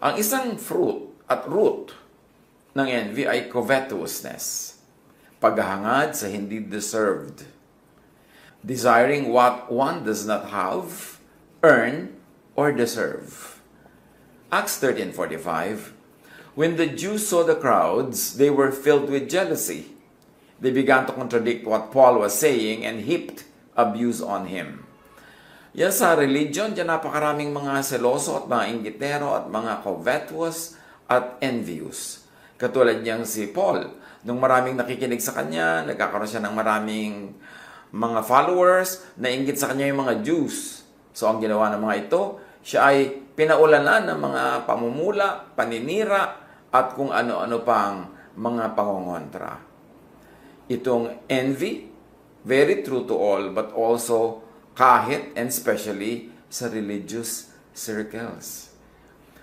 Ang isang fruit at root ng envy ay covetousness, paghahangad sa hindi deserved, desiring what one does not have, earn, or deserve. Acts 13:45, when the Jews saw the crowds, they were filled with jealousy. They began to contradict what Paul was saying and heaped abuse on him. Yan sa religion, dyan napakaraming mga seloso at mga inggitero at mga covetous at envious. Katulad niyang si Paul, nung maraming nakikinig sa kanya, nagkakaroon siya ng maraming mga followers, nainggit sa kanya yung mga Jews. So ang ginawa ng mga ito, siya ay pinaulanan ng mga pamumula, paninira, at kung ano-ano pang mga pangongontra. Itong envy, very true to all, but also kahit and especially sa religious circles.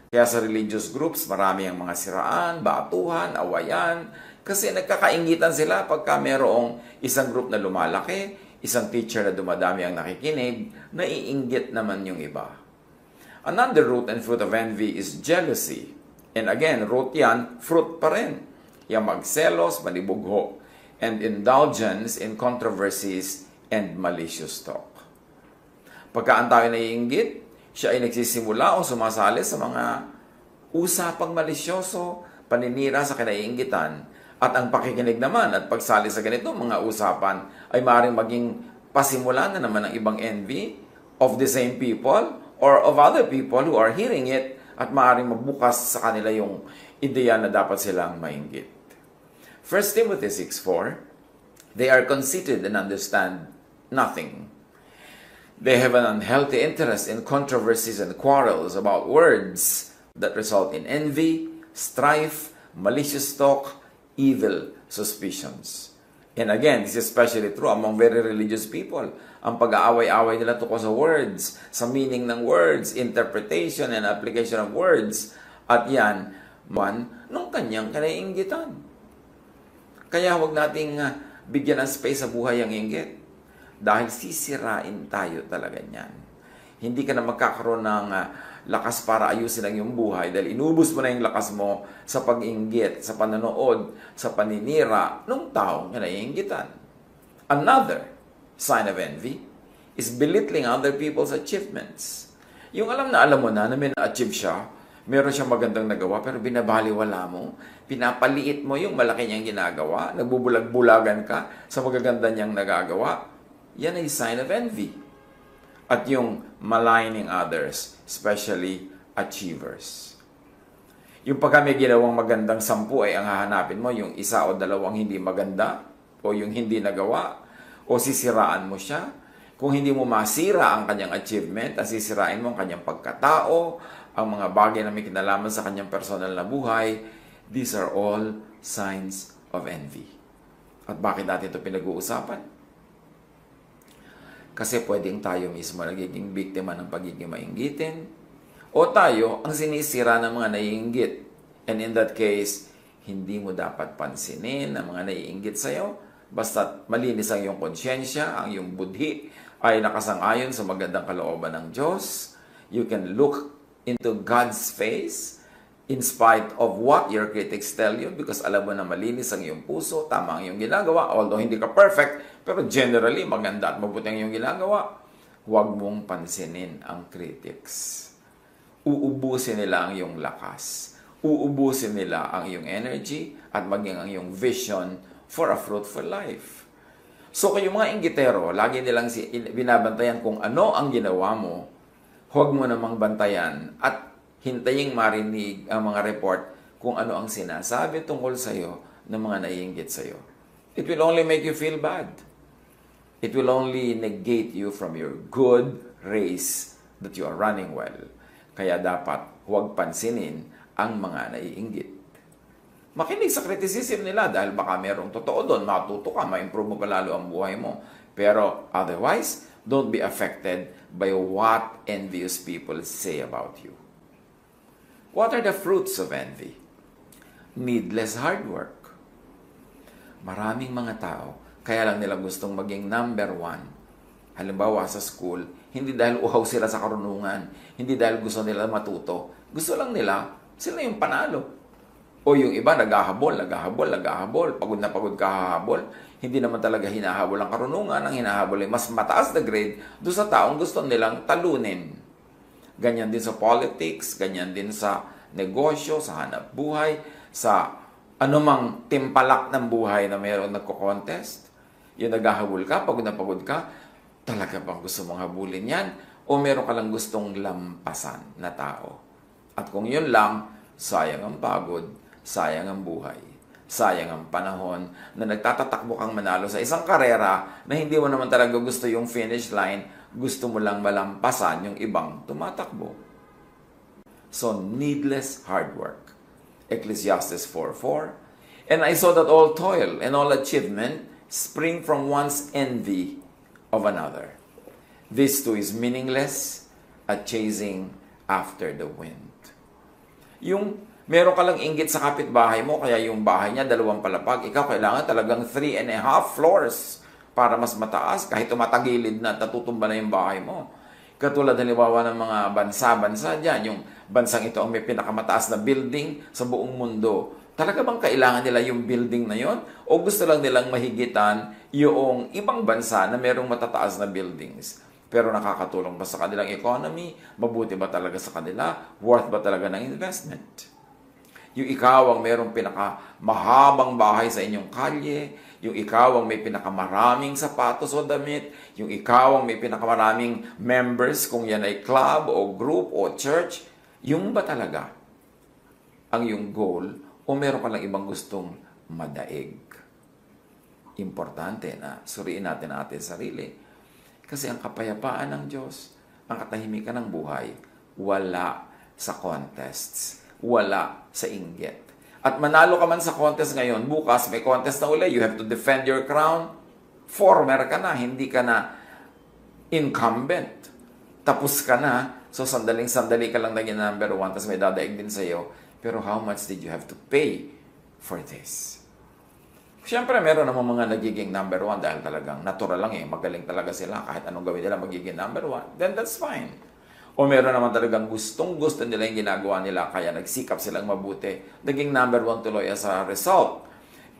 Kaya sa religious groups, marami ang mga siraan, batuhan, awayan, kasi nagkakaingitan sila pagka mayroong isang group na lumalaki, isang teacher na dumadami ang nakikinig, naiinggit naman yung iba. Another root and fruit of envy is jealousy. And again, root yan, fruit pa rin. Yung magselos, malibugho, and indulgence in controversies and malicious talk. Pagka ang tao naiinggit, siya ay nagsisimula o sumasali sa mga usapang malisyoso, paninira sa kinaiinggitan, at ang pakikinig naman at pagsali sa ganito mga usapan ay maaaring maging pasimula na naman ng ibang envy of the same people or of other people who are hearing it, at maaaring magbukas sa kanila yung ideya na dapat silang mainggit. 1 Timothy 6:4, they are conceited and understand nothing. They have an unhealthy interest in controversies and quarrels about words that result in envy, strife, malicious talk, evil suspicions. And again, this is especially true among very religious people. Ang pag-aaway-away nila tungkol sa words, sa meaning ng words, interpretation and application of words. At yan, nung kanyang kinaiinggitan. Kaya huwag nating bigyan ng space sa buhay ang inggit. Dahil sisirain tayo talaga niyan. Hindi ka na magkakaroon ng lakas para ayusin ang iyong buhay dahil inubos mo na yung lakas mo sa pag-inggit, sa panonood, sa paninira ng taong naiinggitan. Another sign of envy is belittling other people's achievements. Yung alam mo na may na-achieve siya, meron siyang magandang nagawa, pero binabaliwala mo, pinapaliit mo yung malaki niyang ginagawa, nagbubulag-bulagan ka sa magaganda niyang nagagawa. Yan ay sign of envy. At yung maligning others, especially achievers. Yung pagka may ginawang magandang 10 ay ang hahanapin mo, yung isa o dalawang hindi maganda, o yung hindi nagawa, o sisiraan mo siya. Kung hindi mo masira ang kanyang achievement, sisirain mo ang kanyang pagkatao, ang mga bagay na may kinalaman sa kanyang personal na buhay, these are all signs of envy. At bakit natin ito pinag-uusapan? Kasi pwedeng tayo mismo nagiging biktima ng pagiging mainggitin, o tayo ang sinisira ng mga naiinggit. And in that case, hindi mo dapat pansinin ang mga naiinggit sa'yo, basta malinis ang iyong konsyensya, ang iyong budhi ay nakasang-ayon sa magandang kalooban ng Diyos. You can look into God's face in spite of what your critics tell you, because alam mo na malinis ang iyong puso, tama ang iyong ginagawa, although hindi ka perfect, pero generally maganda at mabuti ang iyong ginagawa. Huwag mong pansinin ang critics. Uubusin nila ang iyong lakas. Uubusin nila ang iyong energy at maging ang iyong vision for a fruitful life. So kung yung mga inggitero, lagi nilang binabantayan kung ano ang ginawa mo, huwag mo namang bantayan at hintaying marinig ang mga report kung ano ang sinasabi tungkol sa iyo ng mga naiinggit sa iyo. It will only make you feel bad. It will only negate you from your good race that you are running well. Kaya dapat huwag pansinin ang mga naiinggit. Makinig sa criticism nila dahil baka merong totoo doon, matuto ka, ma-improve mo palalo ang buhay mo. Pero otherwise, don't be affected by what envious people say about you. What are the fruits of envy? Needless hard work. Maraming mga tao, kaya lang nila gustong maging number 1. Halimbawa sa school, hindi dahil uhaw sila sa karunungan, hindi dahil gusto nila matuto. Gusto lang nila Sila yung panalo. O yung iba, naghahabol. Pagod na pagod kahahabol. Hindi naman talaga hinahabol ang karunungan. Ang hinahabol ay mas mataas na grade doon sa taong gusto nilang talunin. Ganyan din sa politics, ganyan din sa negosyo, sa hanap buhay, sa anumang timpalak ng buhay na mayroon nagko-contest. Yung naghahabol ka, pagod na pagod ka, talaga bang gusto mong habulin yan? O meron ka lang gustong lampasan na tao? At kung yun lang, sayang ang pagod, sayang ang buhay, sayang ang panahon na nagtatatakbo kang manalo sa isang karera na hindi mo naman talaga gusto yung finish line, gusto mo lang malampasan yung ibang tumatakbo. So, needless hard work. Ecclesiastes 4:4. And I saw that all toil and all achievement spring from one's envy of another. This too is meaningless at chasing after the wind. Yung meron ka lang inggit sa kapitbahay mo, kaya yung bahay niya 2 palapag, ikaw kailangan talagang 3.5 floors para mas mataas, kahit tumatagilid na, natutumba na yung bahay mo. Katulad halimbawa ng mga bansa-bansa dyan, yung bansang ito ang may pinakamataas na building sa buong mundo. Talaga bang kailangan nila yung building na yon? O gusto lang nilang mahigitan yung ibang bansa na merong matataas na buildings? Pero nakakatulong ba sa kanilang economy? Mabuti ba talaga sa kanila? Worth ba talaga ng investment? Yung ikaw ang merong pinakamahabang bahay sa inyong kalye, yung ikaw ang may pinakamaraming sapatos o damit, yung ikaw ang may pinakamaraming members kung yan ay club o group o church, yung ba talaga ang yung goal o meron ka lang ibang gustong madaig? Importante na suriin natin ang ating sarili. Kasi ang kapayapaan ng Diyos, ang katahimikan ng buhay, wala sa contests, wala sa inggit. At manalo ka man sa contest ngayon, bukas may contest na uli, you have to defend your crown, former ka na, hindi ka na incumbent. Tapos ka na, so sandaling-sandali ka lang naging number 1, tapos may dadaig din sa'yo. Pero how much did you have to pay for this? Siyempre, meron naman mga nagiging number 1 dahil talagang natural lang magaling talaga sila. Kahit anong gawin nila, magiging number 1. Then that's fine. O meron naman talagang gustong-gusto nila yung ginagawa nila, kaya nagsikap silang mabuti. Naging number 1 tuloy as a result.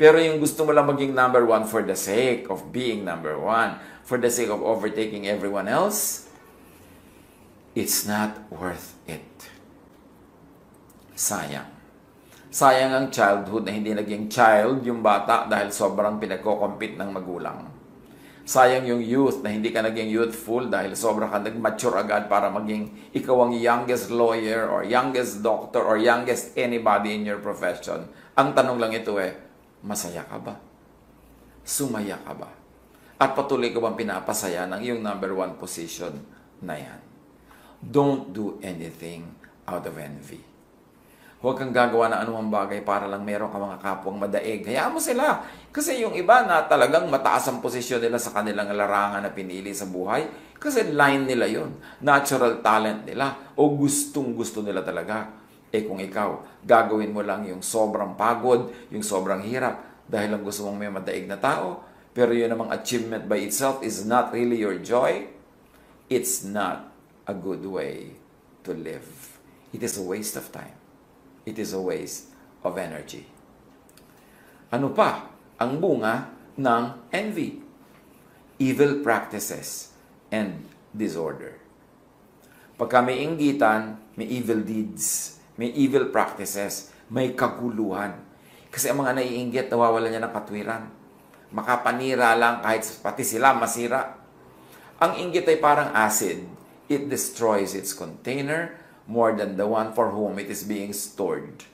Pero yung gusto mo lang maging number 1 for the sake of being number 1, for the sake of overtaking everyone else, it's not worth it. Sayang. Sayang ang childhood na hindi naging child yung bata dahil sobrang pinagko-compete ng magulang. Sayang yung youth na hindi ka naging youthful dahil sobrang ka nag-mature agad para maging ikaw ang youngest lawyer or youngest doctor or youngest anybody in your profession. Ang tanong lang ito masaya ka ba? Sumaya ka ba? At patuloy ka bang pinapasaya ng iyong number 1 position na yan? Don't do anything out of envy. Huwag kang gagawa ng anumang bagay para lang meron ka mga kapwang madaig. Hayaan mo sila. Kasi yung iba na talagang mataas ang posisyon nila sa kanilang larangan na pinili sa buhay, kasi line nila yon, natural talent nila, o gustong-gusto nila talaga. Kung ikaw, gagawin mo lang yung sobrang pagod, yung sobrang hirap, dahil lang gusto mong may madaig na tao, pero yun namang achievement by itself is not really your joy, it's not a good way to live. It is a waste of time. It is a waste of energy. Ano pa ang bunga ng envy? Evil practices and disorder. Pagka may inggitan, may evil deeds, may evil practices, may kaguluhan. Kasi ang mga naiinggit, nawawalan niya ng katwiran. Makapanira lang kahit pati sila masira. Ang inggit ay parang acid. It destroys its container more than the one for whom it is being stored.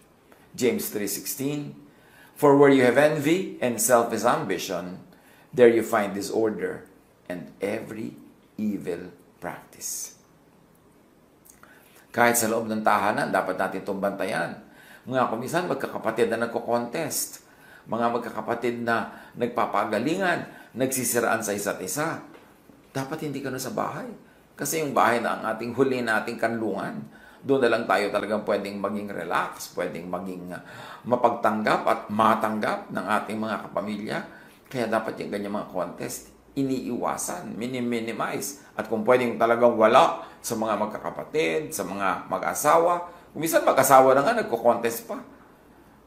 James 3:16. For where you have envy and selfish ambition, there you find disorder and every evil practice. Kahit sa loob ng tahanan, dapat natin itong bantayan. Mga kumisan, magkakapatid na nagko-contest. Mga magkakapatid na nagpapagalingan, nagsisiraan sa isa't isa. Dapat hindi ka na sa bahay. Kasi yung bahay na ang ating huli nating kanlungan. Doon na lang tayo talagang pwedeng maging relax, pwedeng maging mapagtanggap at matanggap ng ating mga kapamilya. Kaya dapat yung ganyan mga contest, iniiwasan, minimize. At kung pwedeng talagang wala sa mga magkakapatid, sa mga mag-asawa, Minsan mag-asawa na nga, nagko-contest pa.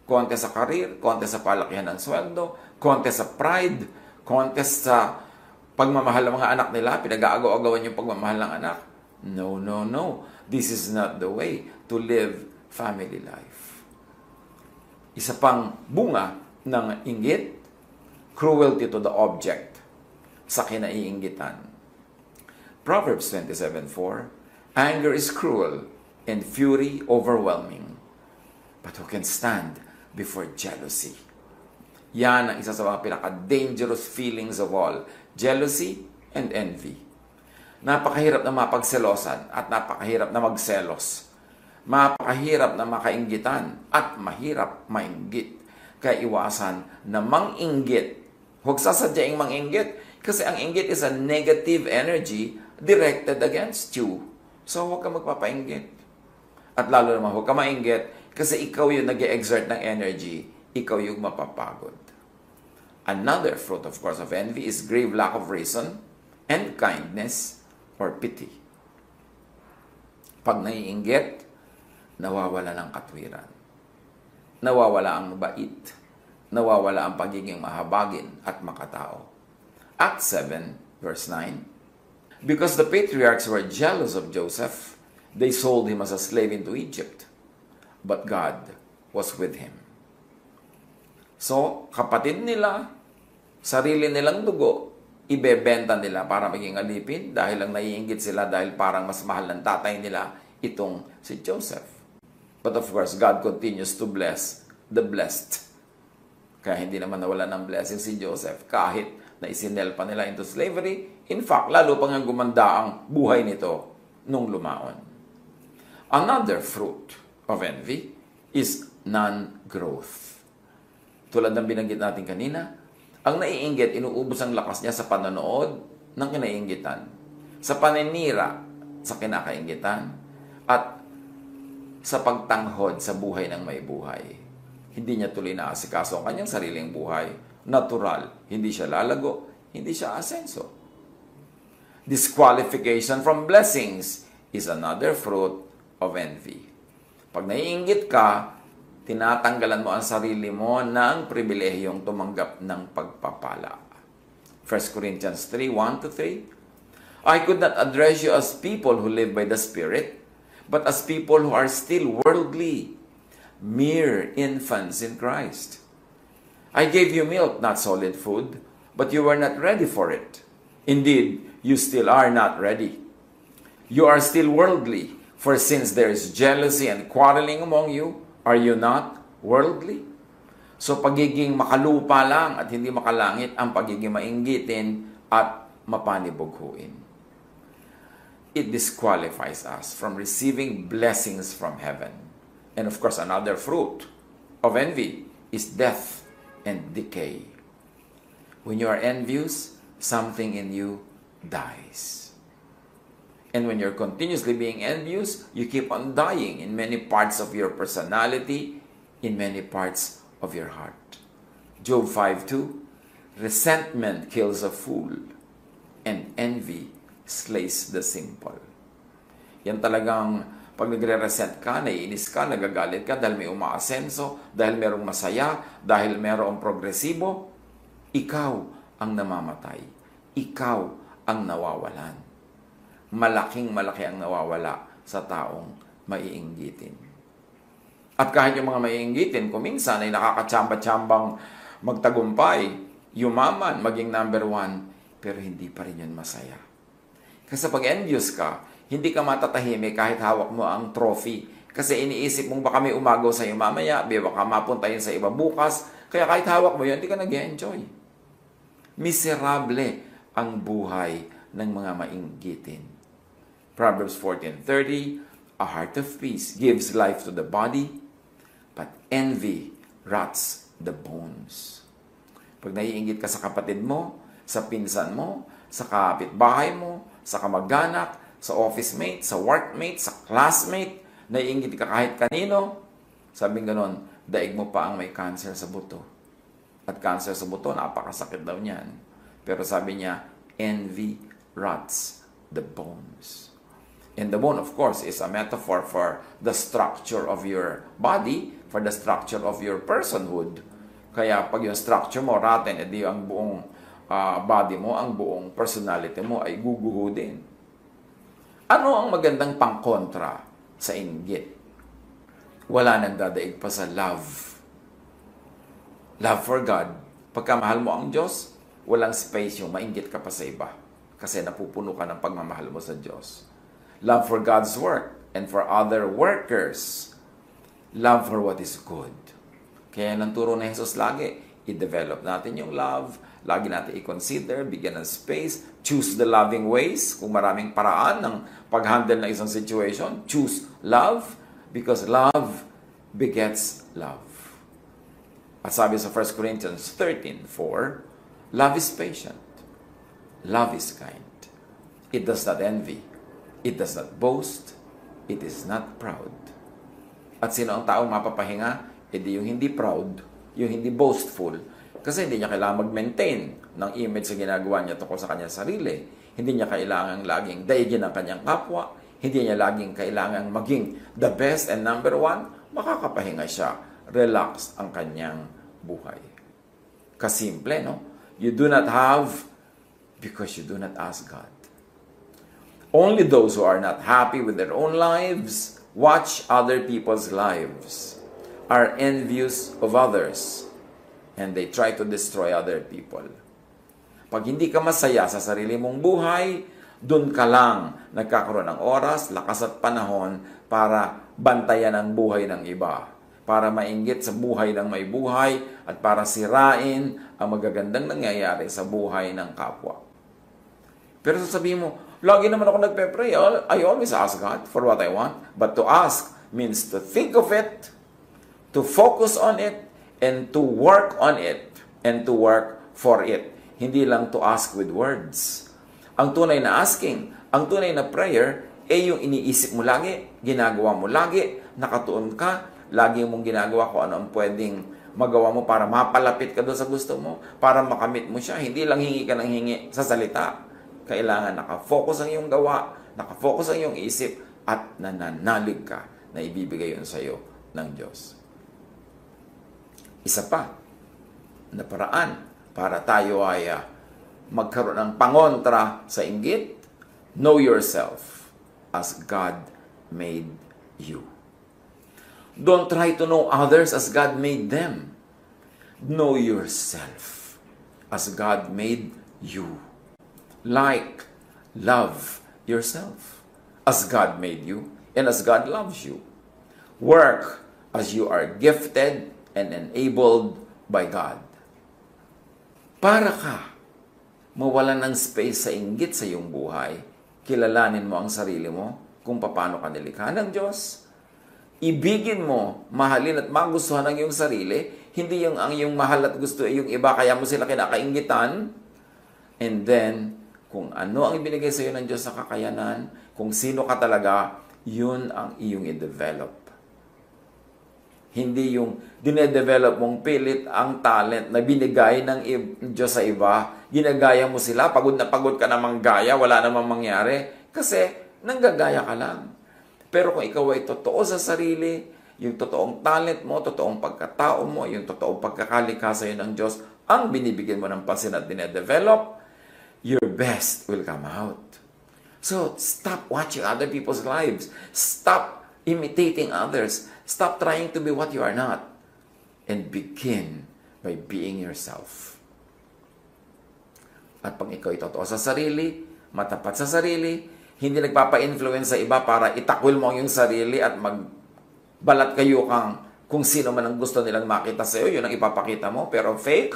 Contest sa career, contest sa palakihan ng sweldo, contest sa pride, contest sa pagmamahal ng mga anak nila, pinag-aagaw-agawan yung pagmamahal ng anak. No, no, no. This is not the way to live family life. Isa pang bunga ng inggit, cruelty to the object sa kinaiinggitan. Proverbs 27:4, anger is cruel and fury overwhelming. But who can stand before jealousy? Yan ang isa sa mga pinaka-dangerous feelings of all. Jealousy and envy. Napakahirap na mapagselosan at napakahirap na magselos. Mapakahirap na makainggitan at mahirap mainggit. Kaya iwasan na manginggit. Huwag sasadyaing manginggit kasi ang inggit is a negative energy directed against you. So huwag ka magpapainggit. At lalo naman huwag ka mainggit kasi ikaw yung nag-exert ng energy, ikaw yung mapapagod. Another fruit, of course, of envy is grave lack of reason and kindness or pity. Pag naiinggit, nawawala ng katwiran. Nawawala ang bait. Nawawala ang pagiging mahabagin at makatao. Acts 7, verse 9, because the patriarchs were jealous of Joseph, they sold him as a slave into Egypt. But God was with him. So, kapatid nila, sarili nilang dugo, ibebenta nila para maging alipin dahil lang naiinggit sila dahil parang mas mahal ng tatay nila itong si Joseph. But of course, God continues to bless the blessed. Kaya hindi naman nawala ng blessing si Joseph kahit na isinel pa nila into slavery. In fact, lalo pang gumanda ang buhay nito nung lumaon. Another fruit of envy is non-growth. Tulad ng binanggit natin kanina, ang naiinggit, inuubos ang lakas niya sa panonood ng kinaiinggitan, sa paninira sa kinakainggitan, at sa pagtanghod sa buhay ng may buhay. Hindi niya tuloy na asikaso ang kanyang sariling buhay. Natural. Hindi siya lalago. Hindi siya asenso. Disqualification from blessings is another fruit of envy. Pag naiinggit ka, tinatanggalan mo ang sarili mo ng pribilehiyong tumanggap ng pagpapala. 1 Corinthians 3, 1-3, I could not address you as people who live by the Spirit, but as people who are still worldly, mere infants in Christ. I gave you milk, not solid food, but you were not ready for it. Indeed, you still are not ready. You are still worldly, for since there is jealousy and quarreling among you, are you not worldly? So pagiging makalupa lang at hindi makalangit ang pagiging mainggitin at mapanibughuin. It disqualifies us from receiving blessings from heaven. And of course, another fruit of envy is death and decay. When you are envious, something in you dies. And when you're continuously being envious, you keep on dying in many parts of your personality, in many parts of your heart. Job 5:2, resentment kills a fool, and envy slays the simple. Yan talagang pag nagre-resent ka, naiinis ka, nagagalit ka dahil may umaasenso, dahil merong masaya, dahil merong progresibo, ikaw ang namamatay. Ikaw ang nawawalan. Malaking-malaki ang nawawala sa taong maiinggitin. At kahit yung mga maiinggitin, kuminsan ay nakakatsamba-tsambang magtagumpay, yumaman, maging number 1, pero hindi pa rin yun masaya. Kasi pag envious ka, hindi ka matatahimik kahit hawak mo ang trophy. Kasi iniisip mong baka may umagaw sa iyo mamaya, baka mapunta yun sa iba bukas, kaya kahit hawak mo yun, hindi ka nag-enjoy. Miserable ang buhay ng mga mainggitin. Proverbs 14:30, a heart of peace gives life to the body, but envy rots the bones. Pag naiinggit ka sa kapatid mo, sa pinsan mo, sa kapitbahay mo, sa kamag-anak, sa office mate, sa workmate, sa classmate, naiinggit ka kahit kanino, sabing ganon, daig mo pa ang may cancer sa buto. At cancer sa buto, napakasakit daw niyan. Pero sabi niya, envy rots the bones. And the bone, of course, is a metaphor for the structure of your body, for the structure of your personhood. Kaya pag yung structure mo rotten, edi ang buong body mo, ang buong personality mo ay guguho din. Ano ang magandang pangkontra sa inggit? Wala nagdadaig pa sa love. Love for God. Pagka mahal mo ang Diyos, walang space yung mainggit ka pa sa iba. Kasi napupuno ka ng pagmamahal mo sa Diyos. Love for God's work and for other workers. Love for what is good. Kaya nang turo na Jesus lagi, i-develop natin yung love, lagi natin i-consider, bigyan ng space, choose the loving ways. Kung maraming paraan ng pag-handle ng isang situation, choose love because love begets love. At sabi sa 1 Corinthians 13:4, love is patient. Love is kind. It does not envy. It does not boast. It is not proud. At sino ang taong mapapahinga? Hindi yung hindi proud, yung hindi boastful. Kasi hindi niya kailangan mag-maintain ng image sa ginagawa niya tungkol sa kanyang sarili. Hindi niya kailangan laging daigin ang kanyang kapwa. Hindi niya laging kailangan maging the best and number one. Makakapahinga siya. Relax ang kanyang buhay. Kasimple, no? You do not have because you do not ask God. Only those who are not happy with their own lives watch other people's lives, are envious of others, and they try to destroy other people. Pag hindi ka masaya sa sarili mong buhay, dun ka lang nagkakaroon ng oras, lakas at panahon para bantayan ang buhay ng iba, para mainggit sa buhay ng may buhay, at para sirain ang magagandang nangyayari sa buhay ng kapwa. Pero sasabihin mo, lagi naman ako nagpe-pray. I always ask God for what I want. But to ask means to think of it, to focus on it, and to work on it, and to work for it. Hindi lang to ask with words. Ang tunay na asking, ang tunay na prayer, yung iniisip mo lagi, ginagawa mo lagi, nakatuon ka, lagi mong ginagawa kung ano ang pwedeng magawa mo para mapalapit ka doon sa gusto mo, para makamit mo siya. Hindi lang hingi ka ng hingi sa salita. Kailangan nakafocus ang iyong gawa, nakafocus ang iyong isip, at nananalig ka na ibibigay yun sa iyo ng Diyos. Isa pa na paraan para tayo ay magkaroon ng pangontra sa inggit, know yourself as God made you. Don't try to know others as God made them. Know yourself as God made you. Like, love yourself as God made you and as God loves you. Work as you are gifted and enabled by God. Para ka mawalan ng space sa inggit sa iyong buhay, kilalanin mo ang sarili mo kung paano ka nilikha ng Diyos. Ibigin mo, mahalin at magustuhan ang iyong sarili, hindi yung ang iyong mahal at gusto ay yung iba kaya mo sila kinakainggitan. And then, kung ano ang ibinigay sa iyo ng Diyos na kakayanan, kung sino ka talaga, yun ang iyong i-develop. Hindi yung dinedevelop mong pilit ang talent na binigay ng Diyos sa iba, ginagaya mo sila, pagod na pagod ka namang gaya, wala namang mangyari, kasi nanggagaya ka lang. Pero kung ikaw ay totoo sa sarili, yung totoong talent mo, totoong pagkatao mo, yung totoong pagkakalikha sa iyo ng Diyos, ang binibigyan mo ng pansin at dinedevelop, your best will come out. So, stop watching other people's lives. Stop imitating others. Stop trying to be what you are not. And begin by being yourself. At pag ikaw ay totoo sa sarili, matapat sa sarili, hindi nagpapa-influence sa iba para itakwil mo ang iyong sarili at magbalat kayo kung sino man ang gusto nilang makita sa iyo, yun ang ipapakita mo. Pero fake,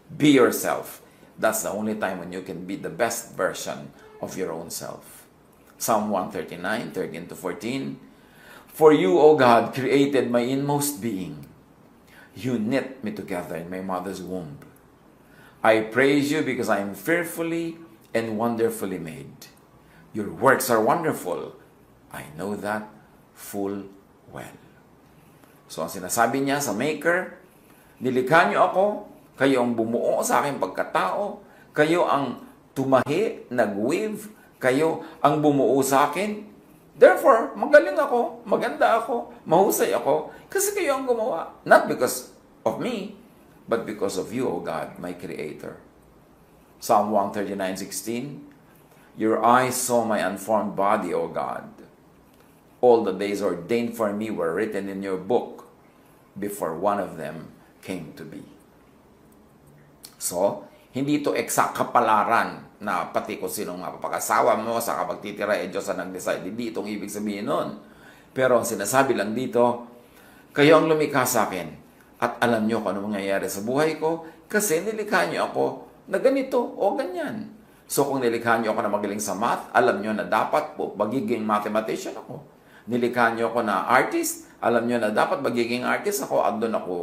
be yourself. That's the only time when you can be the best version of your own self. Psalm 139, 13-14. For you, O God, created my inmost being. You knit me together in my mother's womb. I praise you because I am fearfully and wonderfully made. Your works are wonderful. I know that full well. So, ang sinasabi niya sa Maker, nilikha niyo ako, kayo ang bumuo sa aking pagkatao, kayo ang tumahi, nag-weave, kayo ang bumuo sa akin, Therefore, magaling ako, maganda ako, mahusay ako, kasi kayo ang gumawa. Not because of me, but because of you, O God, my Creator. Psalm 139:16, Your eyes saw my unformed body, O God. All the days ordained for me were written in your book before one of them came to be. So, hindi ito exact kapalaran na pati kung sinong mapapakasawa mo sa kapagtitira, Diyos ang nag-decide. Hindi itong ibig sabihin nun. Pero ang sinasabi lang dito, kayo ang lumikha sa akin at alam nyo kung ano mangyayari sa buhay ko kasi nilikha nyo ako na ganito o ganyan. So kung nilikha nyo ako na magaling sa math, alam nyo na dapat po magiging mathematician ako. Nilikha nyo ako na artist, alam nyo na dapat magiging artist ako at doon ako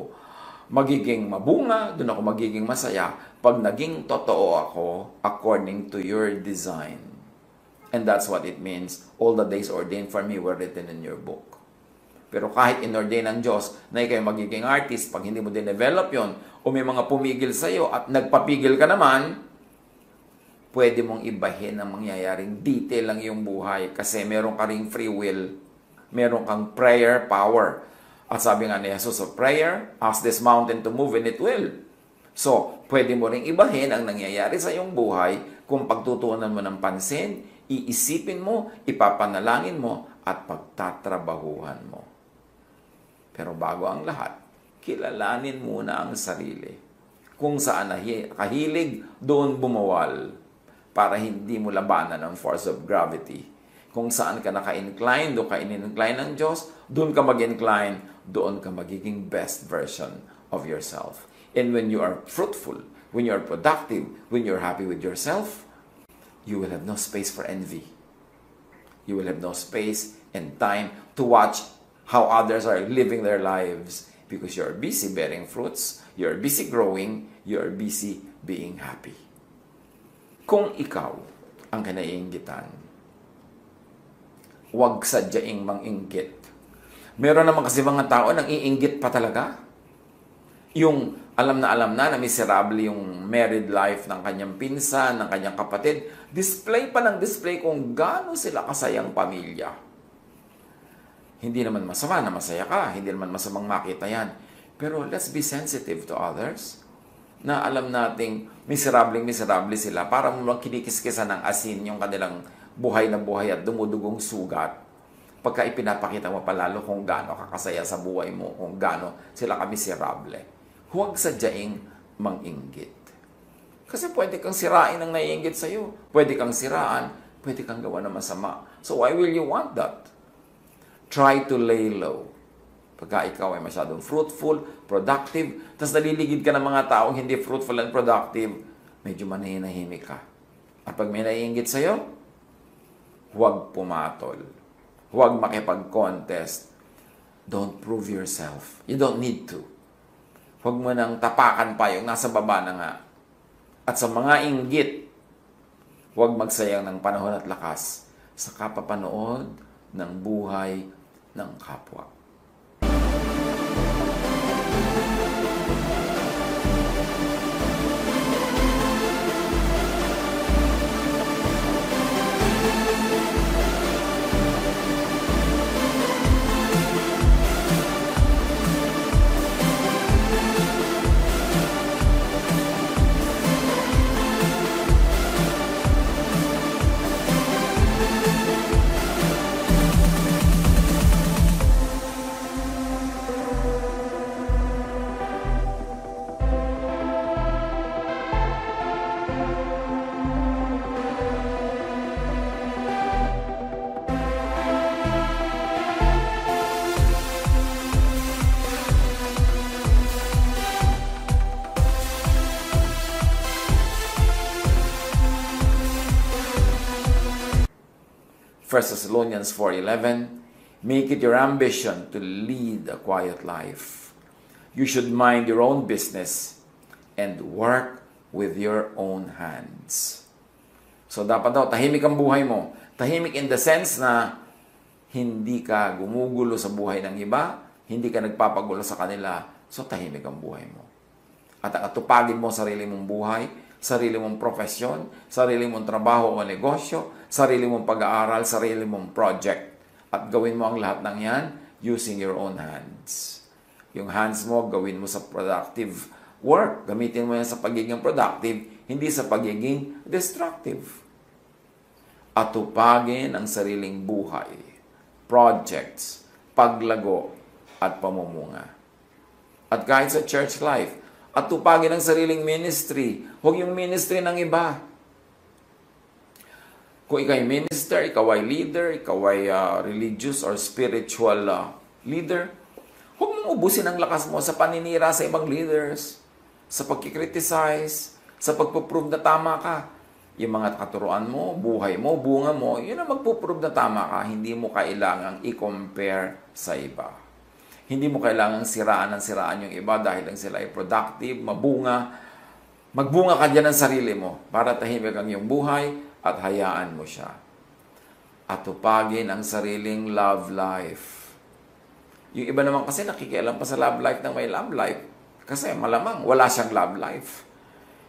magiging mabunga, doon ako magiging masaya pag naging totoo ako according to your design. And that's what it means. All the days ordained for me were written in your book. Pero kahit inordain ng Diyos na ikaw magiging artist, pag hindi mo din-develop yon o may mga pumigil sa iyo at nagpapigil ka naman, pwede mong ibahin ang mangyayaring detail lang yung buhay kasi meron ka ring free will, meron kang prayer power. At sabi nga ni Jesus of prayer, ask this mountain to move and it will. So, pwede mo ring ibahin ang nangyayari sa iyong buhay kung pagtutuunan mo ng pansin, iisipin mo, ipapanalangin mo, at pagtatrabahuhan mo. Pero bago ang lahat, kilalanin muna ang sarili. Kung saan kahilig, doon bumawal para hindi mo labanan ang force of gravity. Kung saan ka naka-incline, doon ka in-incline ng Diyos, doon ka mag-incline, doon ka magiging best version of yourself. And when you are fruitful, when you are productive, when you're happy with yourself, you will have no space for envy. You will have no space and time to watch how others are living their lives because you're busy bearing fruits, you're busy growing, you're busy being happy. Kung ikaw ang kinaiinggitan, huwag sadyaing manginggit. Meron naman kasi mga tao nang iinggit pa talaga. Yung alam na miserable yung married life ng kanyang pinsan, ng kanyang kapatid. Display pa ng display kung gaano sila kasayang pamilya. Hindi naman masama na masaya ka. Hindi naman masamang makita yan. Pero let's be sensitive to others. Na alam nating miserable sila. Para mo kinikiskisan ng asin yung kanilang buhay na buhay at dumudugong sugat. Pagka ipinapakita mo palalo kung gaano kakasaya sa buhay mo, kung gaano sila kamiserable. Huwag sadyaing manginggit. Kasi pwede kang sirain ang naiinggit sa'yo. Pwede kang siraan, pwede kang gawa ng masama. So why will you want that? Try to lay low. Pagka ikaw ay masyadong fruitful, productive, tapos naliligid ka ng mga taong hindi fruitful and productive, medyo manahinahimik ka. At pag may naiinggit sa'yo, huwag pumatol. Huwag makipag-contest. Don't prove yourself. You don't need to. Huwag mo nang tapakan pa yung nasa baba na nga. At sa mga inggit, huwag magsayang ng panahon at lakas sa kapapanood ng buhay ng kapwa. 1 Thessalonians 4:11, make it your ambition to lead a quiet life. You should mind your own business and work with your own hands. So dapat daw, tahimik ang buhay mo. Tahimik in the sense na hindi ka gumugulo sa buhay ng iba, hindi ka nagpapagulo sa kanila, so tahimik ang buhay mo. At atupagin mo sarili mong buhay, sarili mong profesyon, sarili mong trabaho o negosyo, sarili mong pag-aaral, sarili mong project. At gawin mo ang lahat ng yan using your own hands. Yung hands mo, gawin mo sa productive work. Gamitin mo yan sa pagiging productive, hindi sa pagiging destructive. At tupagin ang sariling buhay, projects, paglago, at pamumunga. At kahit sa church life, at tupagin ang sariling ministry. Huwag yung ministry ng iba. Kung ikaw ay minister, ikaw ay leader, ikaw ay religious or spiritual leader, huwag mong ubusin ang lakas mo sa paninira sa ibang leaders, sa pagkikriticize, sa pagpuprove na tama ka. Yung mga katuruan mo, buhay mo, bunga mo, yun ang magpuprove na tama ka. Hindi mo kailangang i-compare sa iba. Hindi mo kailangang siraan yung iba dahil lang sila ay productive, mabunga. Magbunga ka dyan ng sarili mo para tahimik ang iyong buhay at hayaan mo siya. At tupagin ang sariling love life. Yung iba naman kasi nakikialam pa sa love life ng may love life. Kasi malamang wala siyang love life.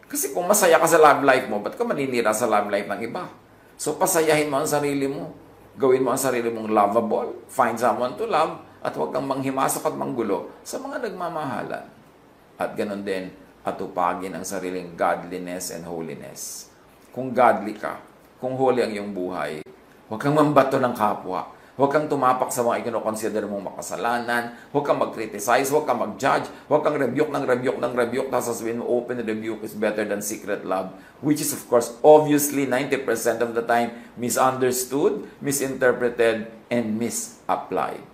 Kasi kung masaya ka sa love life mo, ba't ka maninira sa love life ng iba? So pasayahin mo ang sarili mo. Gawin mo ang sarili mong lovable. Find someone to love. At huwag kang manghimasok at manggulo sa mga nagmamahalan. At ganun din, at tupagin ang sariling godliness and holiness. Kung godly ka, kung holy ang iyong buhay, huwag kang mambato ng kapwa. Huwag kang tumapak sa mga ikinoconsider mong makasalanan. Huwag kang mag-criticize. Huwag kang mag-judge. Huwag kang rebuke ng rebuke. Tapos sasabihin mo, open rebuke is better than secret love. Which is, of course, obviously, 90% of the time, misunderstood, misinterpreted, and misapplied.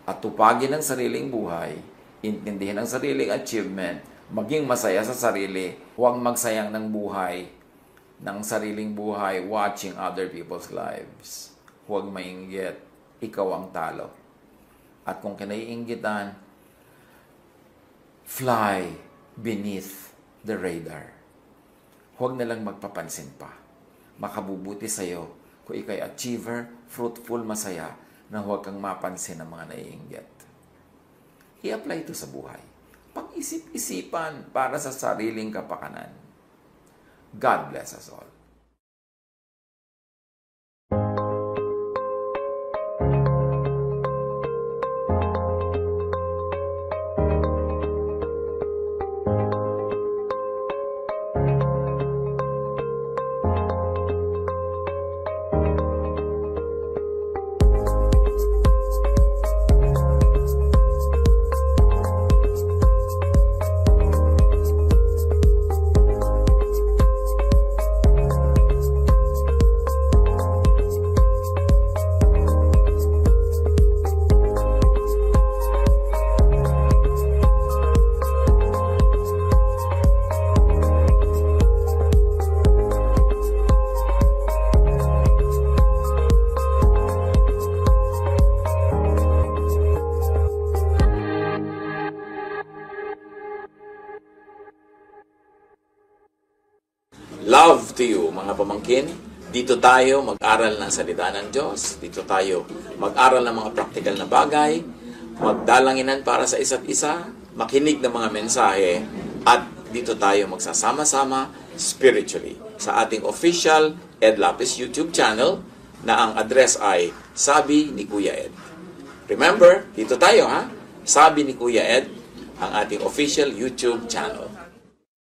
At tupagin ang sariling buhay, intindihin ang sariling achievement, maging masaya sa sarili, huwag magsayang ng sariling buhay watching other people's lives. Huwag mainggit, ikaw ang talo. At kung kinaiinggitan, fly beneath the radar. Huwag na lang magpapansin pa. Makabubuti sa'yo kung ikay achiever, fruitful, masaya, na huwag kang mapansin ng mga naiinggit. I-apply ito sa buhay. Pag-isip-isipan para sa sariling kapakanan. God bless us all. Love to you, mga pamangkin. Dito tayo mag-aral ng salita ng Diyos. Dito tayo mag-aral ng mga praktikal na bagay. Magdalanginan para sa isa't isa. Makinig ng mga mensahe. At dito tayo magsasama-sama spiritually sa ating official Ed Lapis YouTube channel na ang address ay Sabi ni Kuya Ed. Remember, dito tayo ha? Sabi ni Kuya Ed, ang ating official YouTube channel.